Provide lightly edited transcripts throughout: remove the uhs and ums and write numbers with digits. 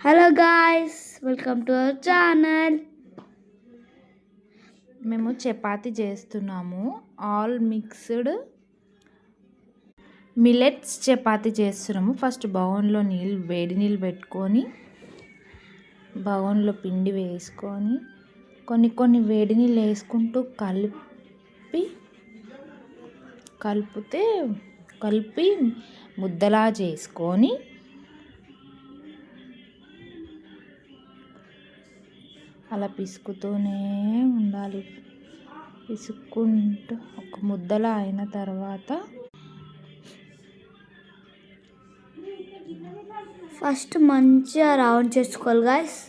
Hello guys, welcome to our channel. మేము చపాతి చేస్తున్నాము. All mixed millets chapati చేస్తున్నాము. ఫస్ట్ బౌన్లో వేడి నీళ్ళు పెట్టుకొని బౌన్లో పిండి వేసుకొని కొన్ని వేడి నీళ్ళు వేసుకుంటూ కలిపి ముద్దలా చేసుకొని అలా పిసుకుతూనే ఉండాలి. పిసుక్కుంటూ ఒక ముద్దలా అయిన తర్వాత ఫస్ట్ మంచిగా రౌండ్ చేసుకోవాలి గాయ్స్.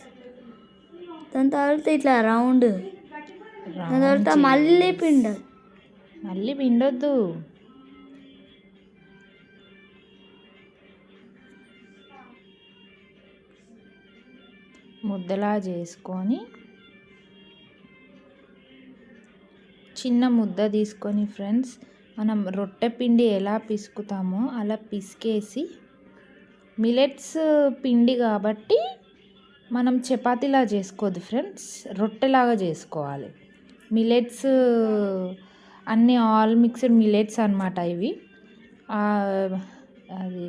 దాని తర్వాత ఇట్లా రౌండ్, దాని తర్వాత మళ్ళీ పిండొద్దు. ముద్దలా చేసుకొని చిన్న ముద్ద తీసుకొని ఫ్రెండ్స్, మనం రొట్టె పిండి ఎలా పిసుకుతామో అలా పిసికేసి, మిల్లెట్స్ పిండి కాబట్టి మనం చపాతీలా చేసుకోవద్దు ఫ్రెండ్స్, రొట్టెలాగా చేసుకోవాలి. మిల్లెట్స్ అన్నీ ఆల్ మిక్స్డ్ మిల్లెట్స్ అన్నమాట. ఇవి అది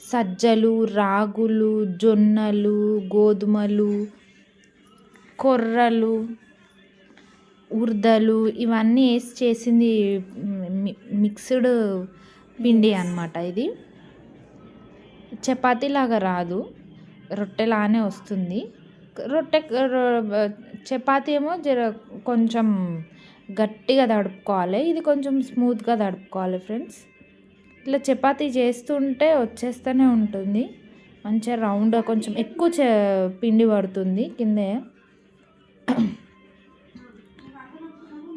సజ్జలు, రాగులు, జొన్నలు, గోధుమలు, కొర్రలు, ఉర్దలు ఇవన్నీ వేసి చేసింది మిక్స్డ్ పిండి అన్నమాట. ఇది చపాతీలాగా రాదు, రొట్టెలానే వస్తుంది. చపాతీ ఏమో కొంచెం గట్టిగా తడుపుకోవాలి, ఇది కొంచెం స్మూత్గా తడుపుకోవాలి ఫ్రెండ్స్. ఇట్లా చపాతీ చేస్తుంటే వచ్చేస్తూనే ఉంటుంది. మంచిగా రౌండ్గా కొంచెం ఎక్కువ పిండి పడుతుంది కిందే.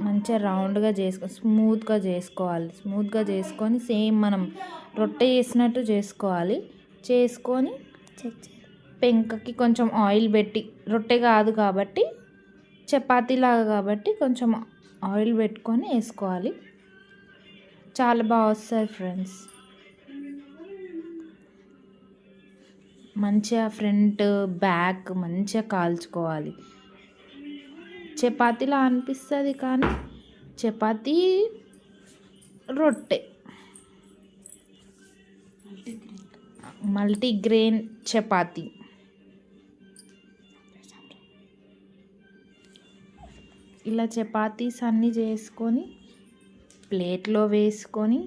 మంచిగా రౌండ్గా స్మూత్గా చేసుకొని సేమ్ మనం రొట్టె చేసినట్టు చేసుకొని పెంకకి కొంచెం ఆయిల్ పెట్టి, రొట్టె కాదు కాబట్టి చపాతీలాగా కాబట్టి కొంచెం ఆయిల్ పెట్టుకొని వేసుకోవాలి. చాలా బాగా వస్తుంది ఫ్రెండ్స్. మంచిగా ఫ్రంట్ బ్యాక్ మంచిగా కాల్చుకోవాలి. చపాతీలా అనిపిస్తుంది కానీ చపాతీ రొట్టె, మల్టీగ్రెయిన్ చపాతీ. ఇలా చపాతీస్ అన్నీ చేసుకొని ప్లేట్లో వేసుకొని